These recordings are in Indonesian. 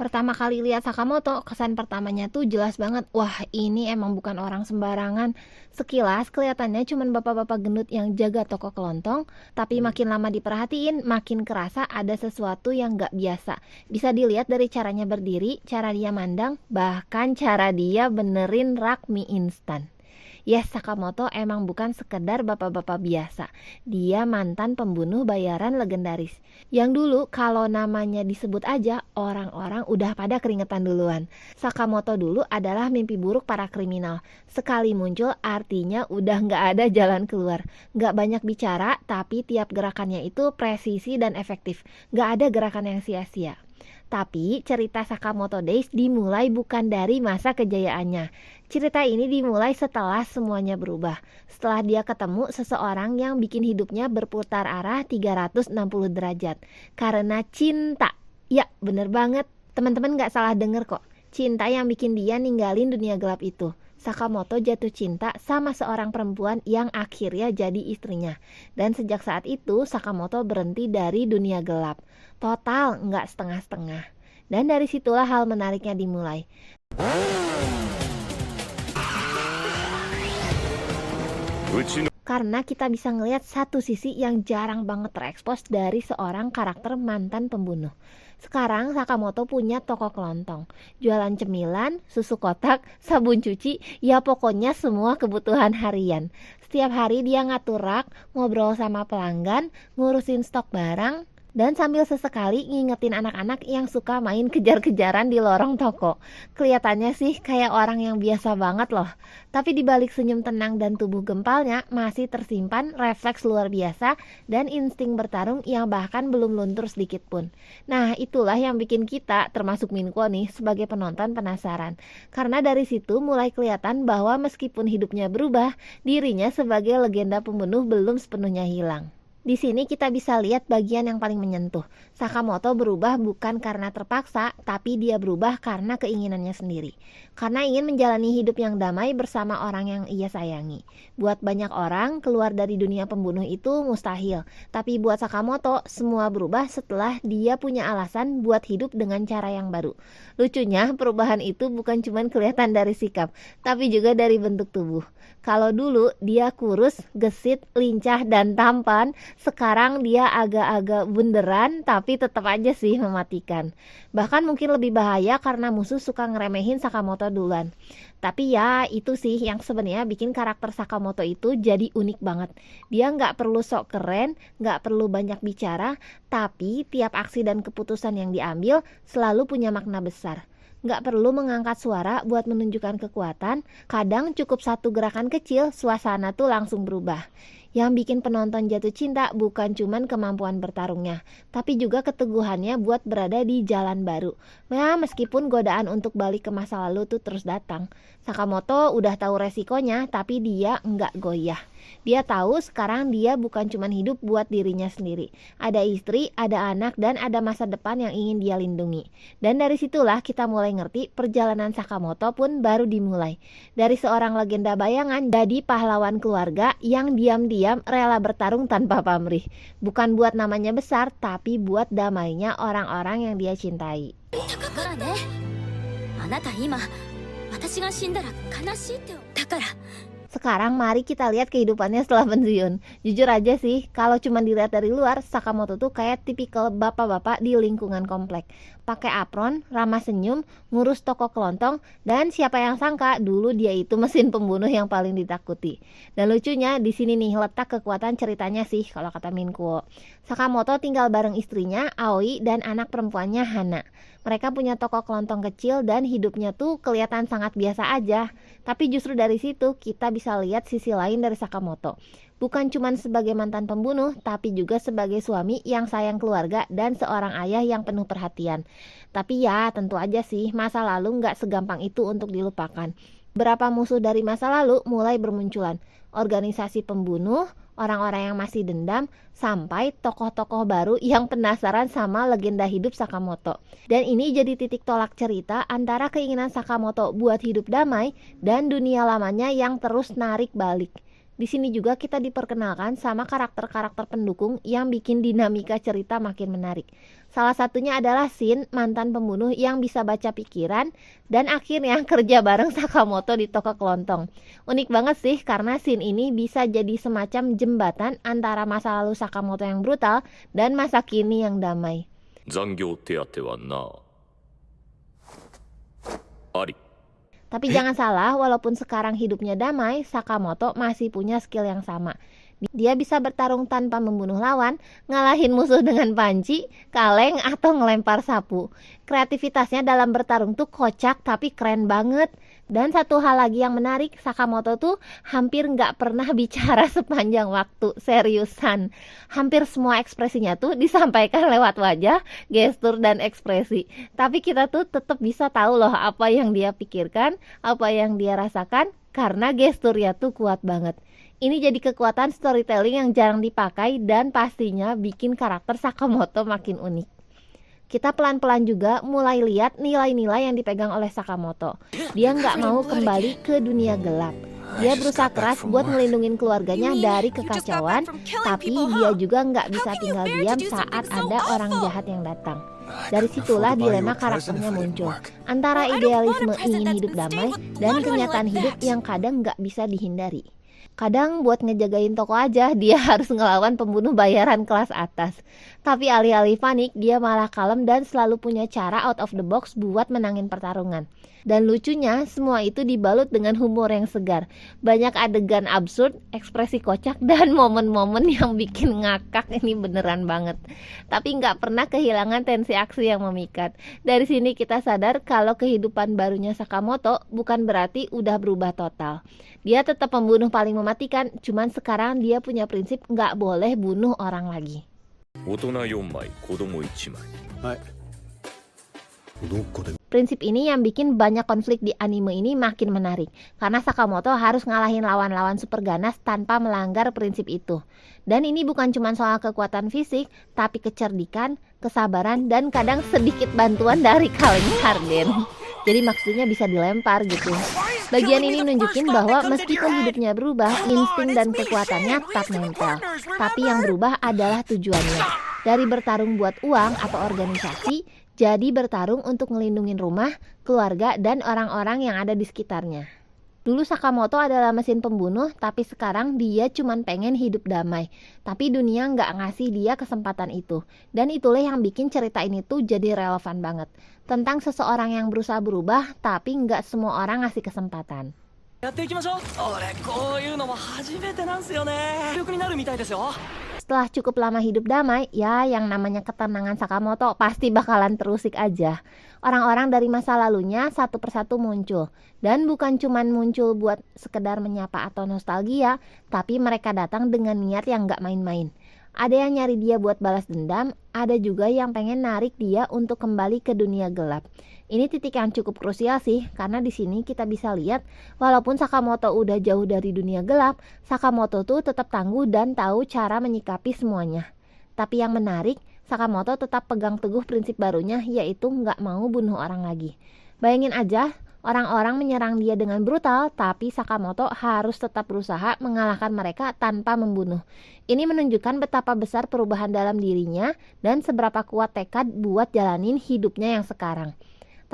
Pertama kali lihat Sakamoto, kesan pertamanya tuh jelas banget. Wah, ini emang bukan orang sembarangan. Sekilas kelihatannya cuman bapak-bapak gendut yang jaga toko kelontong, tapi makin lama diperhatiin, makin kerasa ada sesuatu yang gak biasa. Bisa dilihat dari caranya berdiri, cara dia mandang, bahkan cara dia benerin rak mie instan. Yes, Sakamoto emang bukan sekedar bapak-bapak biasa. Dia mantan pembunuh bayaran legendaris. Yang dulu kalau namanya disebut aja, orang-orang udah pada keringetan duluan. Sakamoto dulu adalah mimpi buruk para kriminal. Sekali muncul artinya udah nggak ada jalan keluar. Nggak banyak bicara, tapi tiap gerakannya itu presisi dan efektif. Nggak ada gerakan yang sia-sia. Tapi cerita Sakamoto Days dimulai bukan dari masa kejayaannya. Cerita ini dimulai setelah semuanya berubah. Setelah dia ketemu seseorang yang bikin hidupnya berputar arah 360 derajat. Karena cinta. Ya, bener banget. Teman-teman gak salah denger kok. Cinta yang bikin dia ninggalin dunia gelap itu. Sakamoto jatuh cinta sama seorang perempuan yang akhirnya jadi istrinya. Dan sejak saat itu Sakamoto berhenti dari dunia gelap. Total, nggak setengah-setengah. Dan dari situlah hal menariknya dimulai. Karena kita bisa ngelihat satu sisi yang jarang banget terekspos dari seorang karakter mantan pembunuh. Sekarang Sakamoto punya toko kelontong, jualan cemilan, susu kotak, sabun cuci, ya pokoknya semua kebutuhan harian. Setiap hari dia ngatur rak, ngobrol sama pelanggan, ngurusin stok barang, dan sambil sesekali ngingetin anak-anak yang suka main kejar-kejaran di lorong toko. Kelihatannya sih kayak orang yang biasa banget loh. Tapi di balik senyum tenang dan tubuh gempalnya masih tersimpan refleks luar biasa dan insting bertarung yang bahkan belum luntur sedikit pun. Nah, itulah yang bikin kita, termasuk Minko nih, sebagai penonton penasaran. Karena dari situ mulai kelihatan bahwa meskipun hidupnya berubah, dirinya sebagai legenda pembunuh belum sepenuhnya hilang. Di sini kita bisa lihat bagian yang paling menyentuh. Sakamoto berubah bukan karena terpaksa, tapi dia berubah karena keinginannya sendiri. Karena ingin menjalani hidup yang damai bersama orang yang ia sayangi. Buat banyak orang, keluar dari dunia pembunuh itu mustahil. Tapi buat Sakamoto, semua berubah setelah dia punya alasan buat hidup dengan cara yang baru. Lucunya, perubahan itu bukan cuma kelihatan dari sikap, tapi juga dari bentuk tubuh. Kalau dulu dia kurus, gesit, lincah, dan tampan, sekarang dia agak-agak bunderan tapi tetap aja sih mematikan. Bahkan mungkin lebih bahaya karena musuh suka ngeremehin Sakamoto duluan. Tapi ya itu sih yang sebenarnya bikin karakter Sakamoto itu jadi unik banget. Dia nggak perlu sok keren, nggak perlu banyak bicara, tapi tiap aksi dan keputusan yang diambil selalu punya makna besar. Nggak perlu mengangkat suara buat menunjukkan kekuatan, kadang cukup satu gerakan kecil, suasana tuh langsung berubah. Yang bikin penonton jatuh cinta bukan cuman kemampuan bertarungnya, tapi juga keteguhannya buat berada di jalan baru. Ya, meskipun godaan untuk balik ke masa lalu tuh terus datang. Sakamoto udah tahu resikonya, tapi dia nggak goyah. Dia tahu sekarang dia bukan cuman hidup buat dirinya sendiri. Ada istri, ada anak, dan ada masa depan yang ingin dia lindungi. Dan dari situlah kita mulai ngerti perjalanan Sakamoto pun baru dimulai. Dari seorang legenda bayangan jadi pahlawan keluarga yang diam-diam rela bertarung tanpa pamrih. Bukan buat namanya besar, tapi buat damainya orang-orang yang dia cintai. Sekarang mari kita lihat kehidupannya setelah pensiun. Jujur aja sih, kalau cuma dilihat dari luar, Sakamoto tuh kayak tipikal bapak-bapak di lingkungan komplek. Pakai apron, ramah senyum, ngurus toko kelontong, dan siapa yang sangka dulu dia itu mesin pembunuh yang paling ditakuti. Dan lucunya di sini nih letak kekuatan ceritanya sih kalau kata Minkuo. Sakamoto tinggal bareng istrinya, Aoi, dan anak perempuannya Hana. Mereka punya toko kelontong kecil dan hidupnya tuh kelihatan sangat biasa aja. Tapi justru dari situ kita bisa lihat sisi lain dari Sakamoto. Bukan cuma sebagai mantan pembunuh, tapi juga sebagai suami yang sayang keluarga dan seorang ayah yang penuh perhatian. Tapi ya tentu aja sih masa lalu nggak segampang itu untuk dilupakan. Berapa musuh dari masa lalu mulai bermunculan. Organisasi pembunuh, orang-orang yang masih dendam, sampai tokoh-tokoh baru yang penasaran sama legenda hidup Sakamoto. Dan ini jadi titik tolak cerita antara keinginan Sakamoto buat hidup damai dan dunia lamanya yang terus narik balik. Di sini juga kita diperkenalkan sama karakter-karakter pendukung yang bikin dinamika cerita makin menarik. Salah satunya adalah Shin, mantan pembunuh yang bisa baca pikiran dan akhirnya kerja bareng Sakamoto di toko kelontong. Unik banget sih karena Shin ini bisa jadi semacam jembatan antara masa lalu Sakamoto yang brutal dan masa kini yang damai. 残業手当はなあり Tapi jangan salah, walaupun sekarang hidupnya damai, Sakamoto masih punya skill yang sama. Dia bisa bertarung tanpa membunuh lawan, ngalahin musuh dengan panci, kaleng, atau ngelempar sapu. Kreativitasnya dalam bertarung tuh kocak tapi keren banget. Dan satu hal lagi yang menarik, Sakamoto tuh hampir nggak pernah bicara sepanjang waktu, seriusan. Hampir semua ekspresinya tuh disampaikan lewat wajah, gestur, dan ekspresi. Tapi kita tuh tetap bisa tahu loh apa yang dia pikirkan, apa yang dia rasakan, karena gesturnya tuh kuat banget. Ini jadi kekuatan storytelling yang jarang dipakai dan pastinya bikin karakter Sakamoto makin unik. Kita pelan-pelan juga mulai lihat nilai-nilai yang dipegang oleh Sakamoto. Dia nggak mau kembali ke dunia gelap. Dia berusaha keras buat ngelindungin keluarganya dari kekacauan, tapi dia juga nggak bisa tinggal diam saat ada orang jahat yang datang. Dari situlah dilema karakternya muncul, antara idealisme ingin hidup damai dan kenyataan hidup yang kadang nggak bisa dihindari. Kadang buat ngejagain toko aja dia harus ngelawan pembunuh bayaran kelas atas. Tapi alih-alih panik, dia malah kalem dan selalu punya cara out of the box buat menangin pertarungan. Dan lucunya, semua itu dibalut dengan humor yang segar. Banyak adegan absurd, ekspresi kocak, dan momen-momen yang bikin ngakak. Ini beneran banget. Tapi nggak pernah kehilangan tensi aksi yang memikat. Dari sini kita sadar kalau kehidupan barunya Sakamoto bukan berarti udah berubah total. Dia tetap pembunuh paling mematikan, cuman sekarang dia punya prinsip nggak boleh bunuh orang lagi. 大人4枚子供1枚 はいどこで Prinsip ini yang bikin banyak konflik di anime ini makin menarik, karena Sakamoto harus ngalahin lawan-lawan super ganas tanpa melanggar prinsip itu. Dan ini bukan cuma soal kekuatan fisik, tapi kecerdikan, kesabaran, dan kadang sedikit bantuan dari kaleng Harden. Jadi maksudnya bisa dilempar gitu. Bagian ini nunjukin bahwa meskipun hidupnya berubah, insting dan kekuatannya tetap nempel. Tapi yang berubah adalah tujuannya. Dari bertarung buat uang atau organisasi, jadi bertarung untuk ngelindungin rumah, keluarga, dan orang-orang yang ada di sekitarnya. Dulu Sakamoto adalah mesin pembunuh, tapi sekarang dia cuma pengen hidup damai. Tapi dunia nggak ngasih dia kesempatan itu. Dan itulah yang bikin cerita ini tuh jadi relevan banget. Tentang seseorang yang berusaha berubah, tapi nggak semua orang ngasih kesempatan. やっていきましょう。俺こういうのも初めてなんすよね。力になるみたいですよ。 Setelah cukup lama hidup damai, ya yang namanya ketenangan Sakamoto pasti bakalan terusik aja. Orang-orang dari masa lalunya satu persatu muncul. Dan bukan cuman muncul buat sekedar menyapa atau nostalgia, tapi mereka datang dengan niat yang gak main-main. Ada yang nyari dia buat balas dendam, ada juga yang pengen narik dia untuk kembali ke dunia gelap. Ini titik yang cukup krusial sih, karena di sini kita bisa lihat walaupun Sakamoto udah jauh dari dunia gelap, Sakamoto tuh tetap tangguh dan tahu cara menyikapi semuanya. Tapi yang menarik, Sakamoto tetap pegang teguh prinsip barunya, yaitu nggak mau bunuh orang lagi. Bayangin aja, orang-orang menyerang dia dengan brutal, tapi Sakamoto harus tetap berusaha mengalahkan mereka tanpa membunuh. Ini menunjukkan betapa besar perubahan dalam dirinya dan seberapa kuat tekad buat jalanin hidupnya yang sekarang.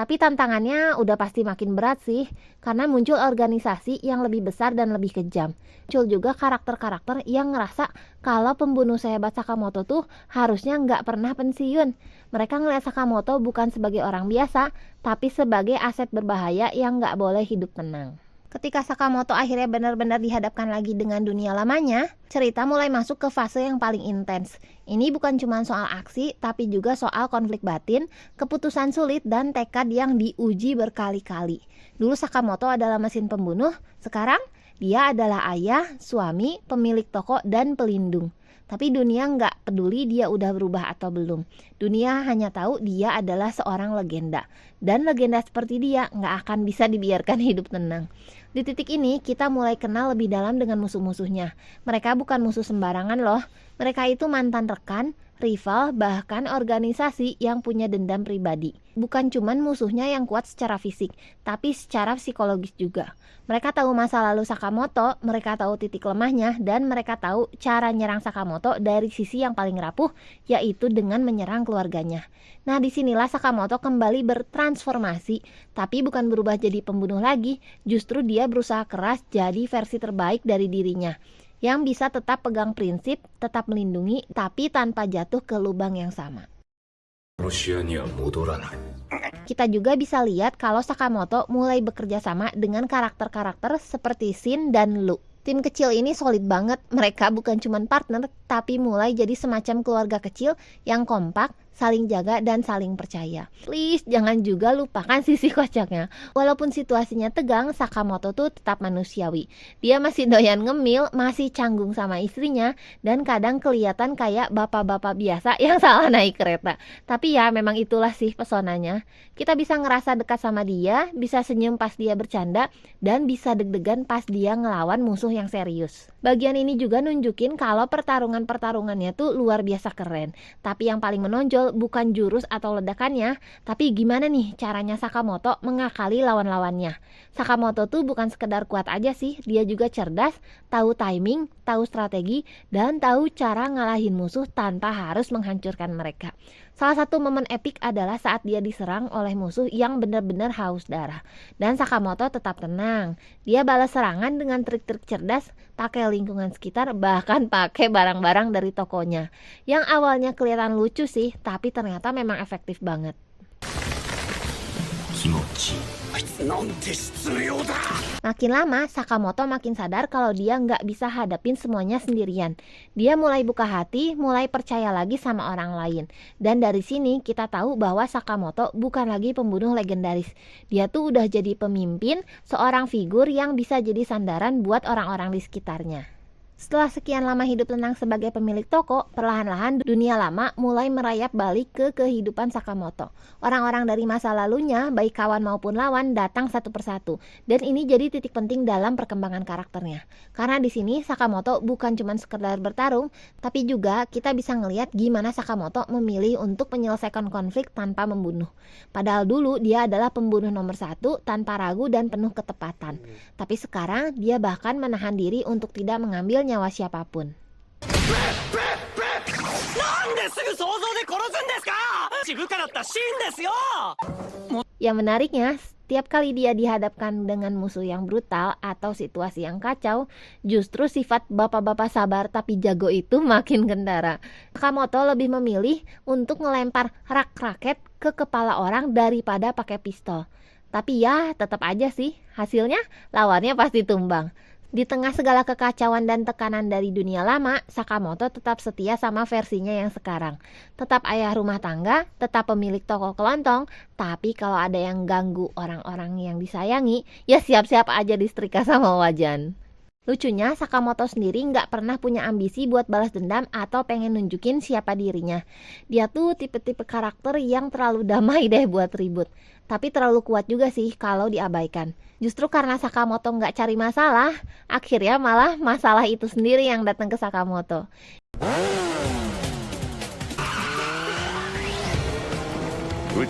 Tapi tantangannya udah pasti makin berat sih, karena muncul organisasi yang lebih besar dan lebih kejam. Muncul juga karakter-karakter yang ngerasa kalau pembunuh sehebat Sakamoto tuh harusnya nggak pernah pensiun. Mereka ngeliat Sakamoto bukan sebagai orang biasa, tapi sebagai aset berbahaya yang nggak boleh hidup tenang. Ketika Sakamoto akhirnya benar-benar dihadapkan lagi dengan dunia lamanya, cerita mulai masuk ke fase yang paling intens. Ini bukan cuma soal aksi, tapi juga soal konflik batin, keputusan sulit, dan tekad yang diuji berkali-kali. Dulu Sakamoto adalah mesin pembunuh, sekarang dia adalah ayah, suami, pemilik toko, dan pelindung. Tapi dunia nggak peduli dia udah berubah atau belum. Dunia hanya tahu dia adalah seorang legenda. Dan legenda seperti dia nggak akan bisa dibiarkan hidup tenang. Di titik ini kita mulai kenal lebih dalam dengan musuh-musuhnya. Mereka bukan musuh sembarangan loh. Mereka itu mantan rekan, rival, bahkan organisasi yang punya dendam pribadi. Bukan cuman musuhnya yang kuat secara fisik, tapi secara psikologis juga. Mereka tahu masa lalu Sakamoto, mereka tahu titik lemahnya, dan mereka tahu cara nyerang Sakamoto dari sisi yang paling rapuh, yaitu dengan menyerang keluarganya. Nah, disinilah Sakamoto kembali bertransformasi, tapi bukan berubah jadi pembunuh lagi, justru dia berusaha keras jadi versi terbaik dari dirinya, yang bisa tetap pegang prinsip, tetap melindungi, tapi tanpa jatuh ke lubang yang sama. 殺し屋には戻らない。 Kita juga bisa lihat kalau Sakamoto mulai bekerja sama dengan karakter-karakter seperti Shin dan Lu. Tim kecil ini solid banget, mereka bukan cuma partner, tapi mulai jadi semacam keluarga kecil yang kompak, saling jaga dan saling percaya. Please jangan juga lupakan sisi kocaknya. Walaupun situasinya tegang, Sakamoto tuh tetap manusiawi. Dia masih doyan ngemil, masih canggung sama istrinya, dan kadang kelihatan kayak bapak-bapak biasa yang salah naik kereta. Tapi ya memang itulah sih pesonanya. Kita bisa ngerasa dekat sama dia, bisa senyum pas dia bercanda, dan bisa deg-degan pas dia ngelawan musuh yang serius. Bagian ini juga nunjukin kalau pertarungannya tuh luar biasa keren. Tapi yang paling menonjol bukan jurus atau ledakannya, tapi gimana nih caranya Sakamoto mengakali lawan-lawannya. Sakamoto tuh bukan sekedar kuat aja sih, dia juga cerdas, tahu timing, tahu strategi, dan tahu cara ngalahin musuh tanpa harus menghancurkan mereka. Salah satu momen epik adalah saat dia diserang oleh musuh yang benar-benar haus darah. Dan Sakamoto tetap tenang. Dia balas serangan dengan trik-trik cerdas, pakai lingkungan sekitar, bahkan pakai barang-barang dari tokonya. Yang awalnya kelihatan lucu sih, tapi ternyata memang efektif banget. 気持ちいい。あいつなんて失明だ。 Makin lama, Sakamoto makin sadar kalau dia nggak bisa hadapin semuanya sendirian. Dia mulai buka hati, mulai percaya lagi sama orang lain. Dan dari sini kita tahu bahwa Sakamoto bukan lagi pembunuh legendaris. Dia tuh udah jadi pemimpin, seorang figur yang bisa jadi sandaran buat orang-orang di sekitarnya. Setelah sekian lama hidup tenang sebagai pemilik toko, perlahan-lahan dunia lama mulai merayap balik ke kehidupan Sakamoto. Orang-orang dari masa lalunya, baik kawan maupun lawan, datang satu persatu. Dan ini jadi titik penting dalam perkembangan karakternya. Karena di sini Sakamoto bukan cuma sekedar bertarung, tapi juga kita bisa ngelihat gimana Sakamoto memilih untuk menyelesaikan konflik tanpa membunuh. Padahal dulu dia adalah pembunuh nomor 1 tanpa ragu dan penuh ketepatan. Tapi sekarang dia bahkan menahan diri untuk tidak mengambil nyawa siapapun. Yang menariknya, setiap kali dia dihadapkan dengan musuh yang brutal atau situasi yang kacau, justru sifat bapak-bapak sabar tapi jago itu makin kentara. Sakamoto lebih memilih untuk ngelempar rak raket ke kepala orang daripada pakai pistol. Tapi ya tetap aja sih, hasilnya lawannya pasti tumbang. Di tengah segala kekacauan dan tekanan dari dunia lama, Sakamoto tetap setia sama versinya yang sekarang. Tetap ayah rumah tangga, tetap pemilik toko kelontong, tapi kalau ada yang ganggu orang-orang yang disayangi, ya siap-siap aja disetrika sama wajan. Lucunya, Sakamoto sendiri nggak pernah punya ambisi buat balas dendam atau pengen nunjukin siapa dirinya. Dia tuh tipe-tipe karakter yang terlalu damai deh buat ribut. Tapi terlalu kuat juga sih kalau diabaikan. Justru karena Sakamoto nggak cari masalah, akhirnya malah masalah itu sendiri yang datang ke Sakamoto.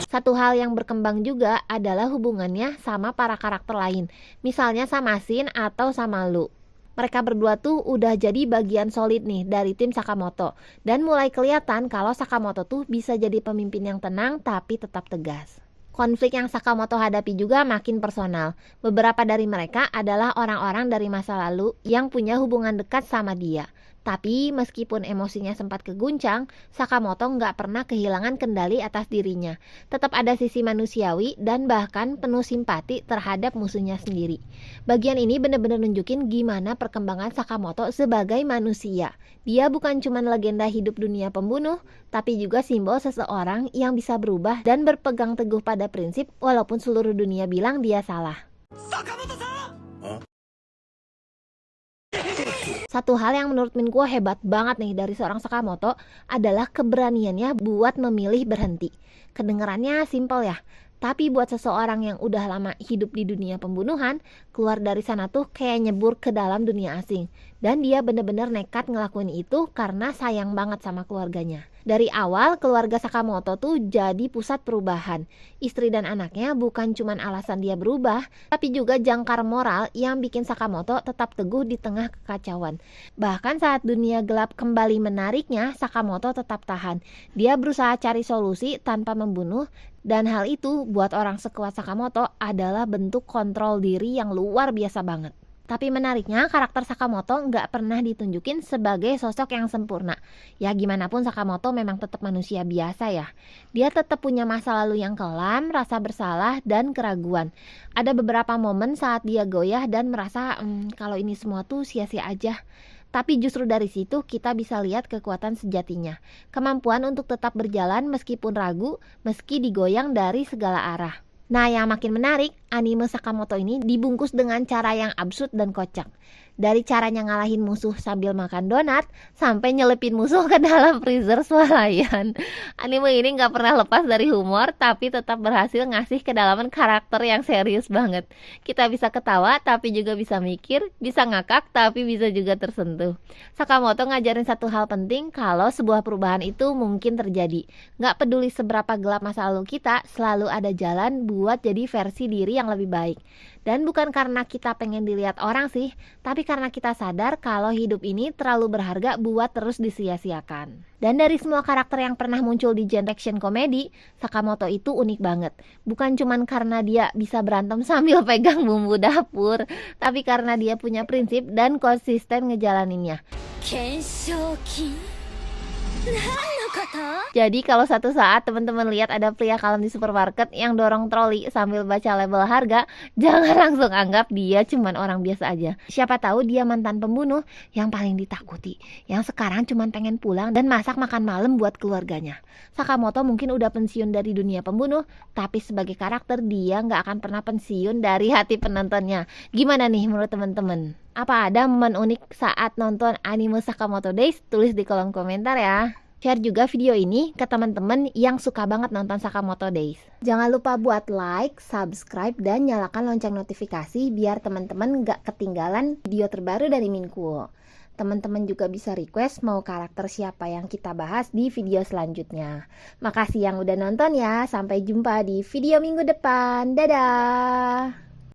Satu hal yang berkembang juga adalah hubungannya sama para karakter lain. Misalnya sama Shin atau sama Lu. Mereka berdua tuh udah jadi bagian solid nih dari tim Sakamoto. Dan mulai kelihatan kalau Sakamoto tuh bisa jadi pemimpin yang tenang tapi tetap tegas. Konflik yang Sakamoto hadapi juga makin personal. Beberapa dari mereka adalah orang-orang dari masa lalu yang punya hubungan dekat sama dia. Tapi meskipun emosinya sempat keguncang, Sakamoto nggak pernah kehilangan kendali atas dirinya. Tetap ada sisi manusiawi dan bahkan penuh simpati terhadap musuhnya sendiri. Bagian ini benar-benar nunjukin gimana perkembangan Sakamoto sebagai manusia. Dia bukan cuma legenda hidup dunia pembunuh, tapi juga simbol seseorang yang bisa berubah dan berpegang teguh pada prinsip walaupun seluruh dunia bilang dia salah. Satu hal yang menurut Minkuo hebat banget nih dari seorang Sakamoto adalah keberaniannya buat memilih berhenti. Kedengarannya simpel ya, Tapi buat seseorang yang udah lama hidup di dunia pembunuhan, keluar dari sana tuh kayak nyebur ke dalam dunia asing. Dan dia bener-bener nekat ngelakuin itu karena sayang banget sama keluarganya. Dari awal, keluarga Sakamoto tuh jadi pusat perubahan. Istri dan anaknya bukan cuma alasan dia berubah, tapi juga jangkar moral yang bikin Sakamoto tetap teguh di tengah kekacauan. Bahkan saat dunia gelap kembali menariknya, Sakamoto tetap tahan. Dia berusaha cari solusi tanpa membunuh, dan hal itu buat orang sekuat Sakamoto adalah bentuk kontrol diri yang luar biasa banget. Tapi menariknya, karakter Sakamoto nggak pernah ditunjukin sebagai sosok yang sempurna. Ya gimana pun Sakamoto memang tetap manusia biasa ya. Dia tetap punya masa lalu yang kelam, rasa bersalah, dan keraguan. Ada beberapa momen saat dia goyah dan merasa kalau ini semua tuh sia-sia aja. Tapi justru dari situ kita bisa lihat kekuatan sejatinya. Kemampuan untuk tetap berjalan meskipun ragu, meski digoyang dari segala arah. Nah, yang makin menarik, anime Sakamoto ini dibungkus dengan cara yang absurd dan kocak. Dari caranya ngalahin musuh sambil makan donat, sampai nyelepin musuh ke dalam freezer swalayan. Anime ini gak pernah lepas dari humor, tapi tetap berhasil ngasih kedalaman karakter yang serius banget. Kita bisa ketawa, tapi juga bisa mikir, bisa ngakak, tapi bisa juga tersentuh. Sakamoto ngajarin satu hal penting, kalau sebuah perubahan itu mungkin terjadi. Gak peduli seberapa gelap masa lalu kita, selalu ada jalan buat jadi versi diri yang lebih baik. Dan bukan karena kita pengen dilihat orang sih, tapi karena kita sadar kalau hidup ini terlalu berharga buat terus disia-siakan. Dan dari semua karakter yang pernah muncul di genre action komedi, Sakamoto itu unik banget. Bukan cuman karena dia bisa berantem sambil pegang bumbu dapur, tapi karena dia punya prinsip dan konsisten ngejalaninnya. Jadi kalau satu saat teman-teman lihat ada pria kalem di supermarket yang dorong troli sambil baca label harga, jangan langsung anggap dia cuman orang biasa aja. Siapa tahu dia mantan pembunuh yang paling ditakuti, yang sekarang cuman pengen pulang dan masak makan malam buat keluarganya. Sakamoto mungkin udah pensiun dari dunia pembunuh, tapi sebagai karakter dia nggak akan pernah pensiun dari hati penontonnya. Gimana nih menurut teman-teman? Apa ada momen unik saat nonton anime Sakamoto Days? Tulis di kolom komentar ya. Share juga video ini ke teman-teman yang suka banget nonton Sakamoto Days. Jangan lupa buat like, subscribe, dan nyalakan lonceng notifikasi biar teman-teman gak ketinggalan video terbaru dari Minkuo. Teman-teman juga bisa request mau karakter siapa yang kita bahas di video selanjutnya. Makasih yang udah nonton ya, sampai jumpa di video minggu depan. Dadah!